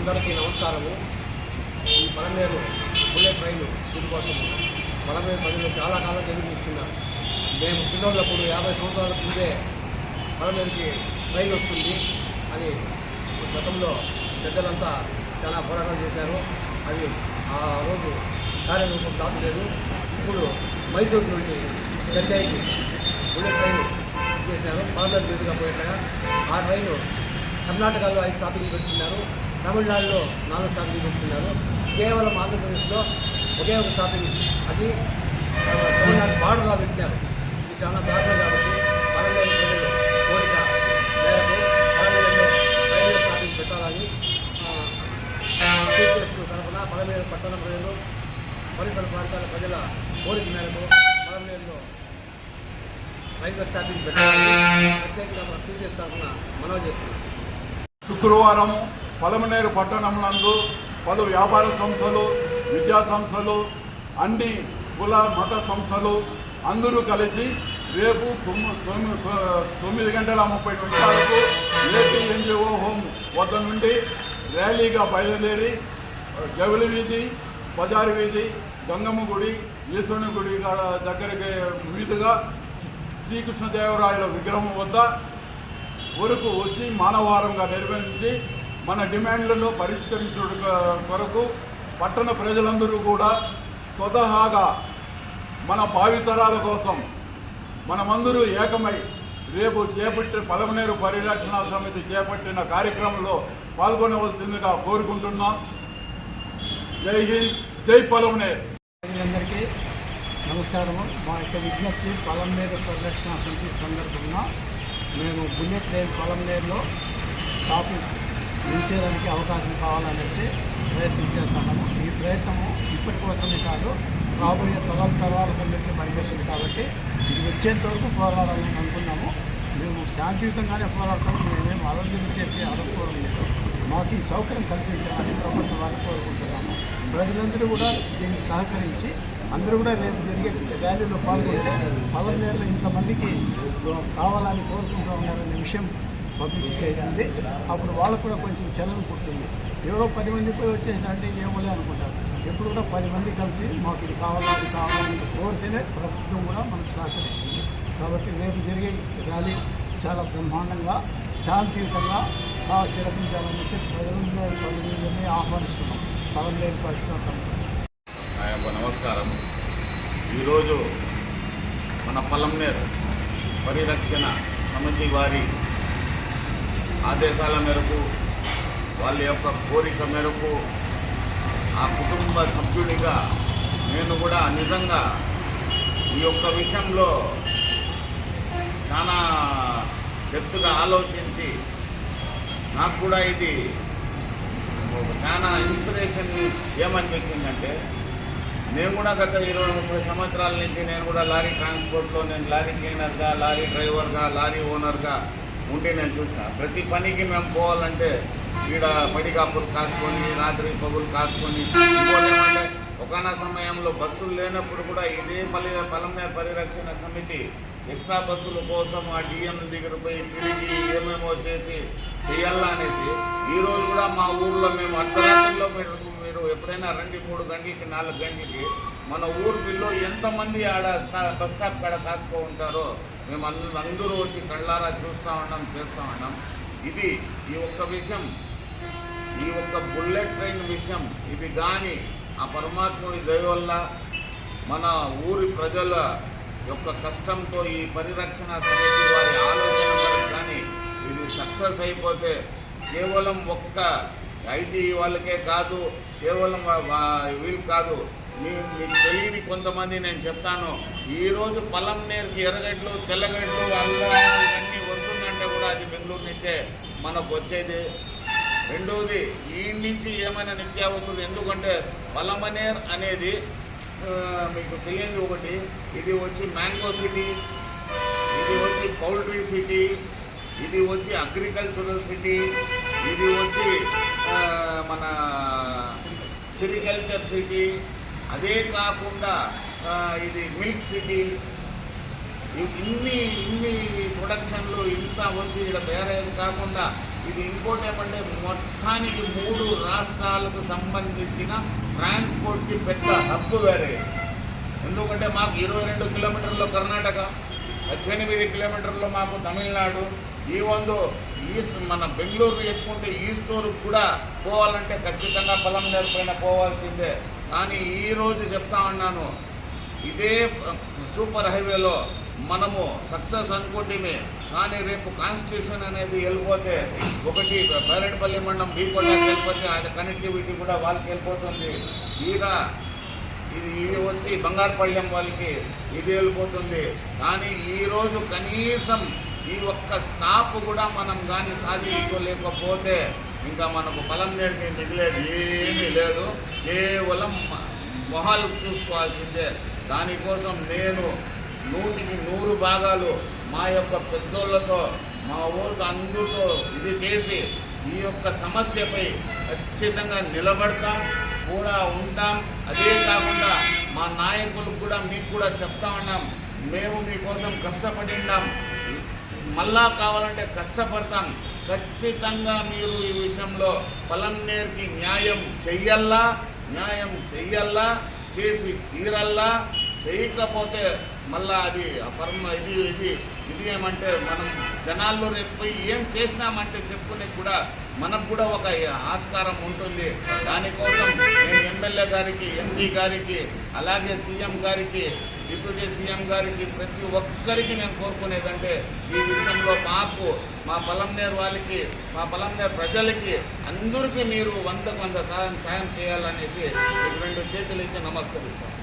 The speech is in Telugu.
అందరికీ నమస్కారము. ఈ పలమనేరు బుల్లెట్ ట్రైన్ దీనికోసము పలమనేరు ప్రజలు చాలా కాలం ఎదురుస్తున్నారు. మేము పిల్లలప్పుడు 50 సంవత్సరాల ముందే పలమనేరుకి ట్రైన్ వస్తుంది అని గతంలో పెద్దలంతా చాలా పోరాటం చేశారు. అది ఆ రోజు కార్యరూపం దాచలేదు. ఇప్పుడు మైసూరు నుండి చెన్నైకి బుల్లెట్ ట్రైన్ చేశారు. పలమనేరు మీదుగా పోయేట్లుగా ఆ ట్రైను కర్ణాటకలో 5 స్టాపింగ్లు పెట్టుకున్నారు, తమిళనాడులో 4 స్టాపింగ్లు పెట్టుకున్నారు. కేవలం ఆంధ్రప్రదేశ్లో ఒకే ఒక స్టాపింగ్, అది తమిళనాడు బార్డర్లో పెట్టినారు. ఇది చాలా దారుణం కాబట్టి పలమనేరు ప్రజలు కోరిక మేరకు పలమనేరులో రైల్వే స్టాపింగ్ పెట్టాలని టీచర్స్ తరఫున పలమనేరు పట్టణ ప్రజలు, పరిసర ప్రాంతాల ప్రజల కోరిక మేరకు పలమనేరులో రైల్వే స్టాపింగ్ పెట్టాలని ప్రత్యేకంగా మన టీచర్స్ తరఫున మనవి చేస్తున్నాం. శుక్రవారం పలమనేరు పట్టణంనందు పలు వ్యాపార సంస్థలు, విద్యా సంస్థలు, అన్ని కుల మత సంస్థలు అందరూ కలిసి రేపు 9:30 ఏపీ ఎన్జిఓ హోమ్ వద్ద నుండి ర్యాలీగా బయలుదేరి జవలి వీధి, బజారు వీధి, గంగమ్మ గుడి, ఈశ్వరుని గుడి దగ్గరికి మీదుగా శ్రీకృష్ణదేవరాయల విగ్రహం వద్ద వరకు వచ్చి మానవారంగా నిర్వహించి మన డిమాండ్లను పరిష్కరించడం కొరకు పట్టణ ప్రజలందరూ కూడా స్వతహాగా మన భావితరాల కోసం మనమందరూ ఏకమై రేపు చేపట్టిన పలమనేరు పరిరక్షణ సమితి చేపట్టిన కార్యక్రమంలో పాల్గొనవలసిందిగా కోరుకుంటున్నాం. జై హింద్, జై పలమనేరు. అందరికీ నమస్కారము. మా యొక్క విజ్ఞప్తి, పలమనేరు పరిరక్షణ సమితి సందర్భంగా మేము బుల్లెట్ ట్రైన్ పలమనేరులో స్టాపింగ్ నిలిచేదానికి అవకాశం కావాలనేసి ప్రయత్నం చేస్తున్నాము. ఈ ప్రయత్నము ఇప్పటికోసమే కాదు, రాబోయే తరాలకందరికీ పనిచేస్తుంది కాబట్టి ఇది వచ్చేంత వరకు పోరాడాలని అనుకున్నాము. మేము శాంతియుతంగానే పోరాడతాము. మేమేం అలర్జీలు చేసి అడుక్కోవడం లేదు. మాకు ఈ సౌకర్యం కల్పించాలని ప్రభుత్వం వారిని కోరుకుంటున్నాము. ప్రజలందరూ కూడా దీనికి సహకరించి అందరూ కూడా రేపు జరిగే ర్యాలీలో పాల్గొంటే పలమనేరులో ఇంతమందికి కావాలని కోరుకుంటూ ఉన్నారనే విషయం పబ్లిసిటీ అవుతుంది. అప్పుడు వాళ్ళకు కూడా కొంచెం చలనం పుడుతుంది. ఎవరో 10 మంది పోయి వచ్చేసినంటే ఏమోలే అనుకుంటారు. ఎప్పుడు కూడా 10 మంది కలిసి మాకు ఇది కావాలని కోరితేనే ప్రభుత్వం కూడా మనకు సహకరిస్తుంది. కాబట్టి రేపు జరిగే ర్యాలీ చాలా బ్రహ్మాండంగా శాంతియుతంగా జరిపించాలనేసి ప్రజలందరినీ ఆహ్వానిస్తున్నాం. పలమనేరు పరిరక్షణ సమితి. నమస్కారం. ఈరోజు మన పలమనేరు పరిరక్షణ సమితి వారి ఆదేశాల మేరకు, వాళ్ళ యొక్క కోరిక మేరకు, ఆ కుటుంబ సభ్యునిగా నేను కూడా నిజంగా ఈ యొక్క విషయంలో చాలా డెప్త్గా ఆలోచించి నాకు కూడా ఇది చాలా ఇన్స్పిరేషన్ ఏమనిపించిందంటే, నేను కూడా గత 20-30 సంవత్సరాల నుంచి నేను కూడా లారీ ట్రాన్స్పోర్ట్లో నేను లారీ క్లీనర్గా, లారీ డ్రైవర్గా, లారీ ఓనర్గా ఉండి నేను చూసిన ప్రతి పనికి మేము పోవాలంటే ఈడ పడిగాపులు కాసుకొని, రాత్రి పగులు కాసుకొని పోలేమంటే ఒకనా సమయంలో బస్సులు లేనప్పుడు కూడా ఇదే పలమనేరు పరిరక్షణ సమితి ఎక్స్ట్రా బస్సుల కోసం ఆ డిఎం దగ్గర పోయి తిరిగి ఏమేమో చేసి చేయాలా అనేసి ఈరోజు కూడా మా ఊర్లో మేము అర్ధరాత్రిలో మీరు ఎప్పుడైనా రండి, 3 గంటలకి 4 గంటలకి మన ఊరు పిల్లో ఎంతమంది ఆడ బస్ స్టాప్ కాడ కాసుకో ఉంటారో మేము అందరూ వచ్చి కళ్ళారా చూస్తూ ఉన్నాం, చేస్తూ ఉన్నాం. ఇది ఈ ఒక్క విషయం, ఈ ఒక్క బుల్లెట్ ట్రైన్ విషయం, ఇది కానీ ఆ పరమాత్ముడి దయ వల్ల మన ఊరి ప్రజల యొక్క కష్టంతో ఈ పరిరక్షణ సమితి వారి ఆలోచన కానీ ఇది సక్సెస్ అయిపోతే కేవలం ఒక్క ఐటీ వాళ్ళకే కాదు, కేవలం వీళ్ళు కాదు, మీకు తెలియని కొంతమంది నేను చెప్తాను. ఈరోజు పలమనేరుకి ఎర్రగడ్డలు, తెల్లగడ్డలు, అల్లం ఇవన్నీ వస్తుందంటే కూడా అది బెంగళూరు నుంచే మనకు వచ్చేది. రెండవది ఈ నుంచి ఏమైనా నిత్యావసరాలు, ఎందుకంటే పలమనేరు అనేది మీకు తెలియదు ఒకటి, ఇది వచ్చి మ్యాంగో సిటీ, ఇది వచ్చి పౌల్ట్రీ సిటీ, ఇది వచ్చి అగ్రికల్చరల్ సిటీ, ఇది వచ్చి మన సెరికల్చర్ సిటీ, అదే కాకుండా ఇది మిల్క్ సిటీ. ఇన్ని ప్రొడక్షన్లు ఇంత వచ్చి ఇక్కడ తయారయ్యేది కాకుండా ఇది ఇంకోటి ఏమంటే మొత్తానికి 3 రాష్ట్రాలకు సంబంధించిన ట్రాన్స్పోర్ట్కి పెద్ద హబ్ వేరే. ఎందుకంటే మాకు 22 కిలోమీటర్లు కర్ణాటక, 18 కిలోమీటర్లు మాకు తమిళనాడు, ఈ ఈస్ట్ మన బెంగళూరు ఎక్కుంటే ఈస్ట్ వరకు కూడా పోవాలంటే ఖచ్చితంగా పలంనేరు పైన పోవాల్సిందే. కానీ ఈరోజు చెప్తా ఉన్నాను, ఇదే సూపర్ హైవేలో మనము సక్సెస్ అనుకుంటే, కానీ రేపు కాన్స్టిట్యూషన్ అనేది వెళ్ళిపోతే ఒకటి బైరెడ్పల్లి మండలం బీకోటాకి వెళ్ళిపోతే అది కనెక్టివిటీ కూడా వాళ్ళకి వెళ్ళిపోతుంది. ఇది వచ్చి బంగారుపల్లెం వాళ్ళకి ఇది వెళ్ళిపోతుంది. కానీ ఈరోజు కనీసం ఈ ఒక్క స్టాప్ కూడా మనం కానీ సాధించుకోలేకపోతే ఇంకా మనకు పలంనేరుకి మిగిలేది ఏమీ లేదు. కేవలం మొహాలు చూసుకోవాల్సిందే. దానికోసం నేను 100కి 100 భాగాలు మా యొక్క పెద్దోళ్ళతో మా ఊరికి అందరితో ఇది చేసి ఈ యొక్క సమస్యపై ఖచ్చితంగా నిలబడతాం కూడా ఉంటాం. అదే కాకుండా మా నాయకులకు కూడా మీకు కూడా చెప్తా ఉన్నాం, మేము మీకోసం కష్టపడి ఉన్నాం, మళ్ళా కావాలంటే కష్టపడతాం. ఖచ్చితంగా మీరు ఈ విషయంలో పలంనేరుకి న్యాయం చెయ్యల్లా, చేసి తీరల్లా. చేయకపోతే మళ్ళా అది ఇది ఏమంటే మనం జనాల్లో రేపు పోయి ఏం చేసినామంటే చెప్పుకునే కూడా మనకు కూడా ఒక ఆస్కారం ఉంటుంది. దానికోసం నేను ఎమ్మెల్యే గారికి, ఎంపీ గారికి, అలాగే సీఎం గారికి, డిప్యూటీ సీఎం గారికి, ప్రతి ఒక్కరికి నేను కోరుకునేదంటే ఈ విషయంలో మాకు, మా పలంనేరు వాళ్ళకి, మా పలంనేరు ప్రజలకి అందరికీ మీరు 100% సాయం చేయాలనేసి 2 చేతులు ఇచ్చి నమస్కరిస్తాను.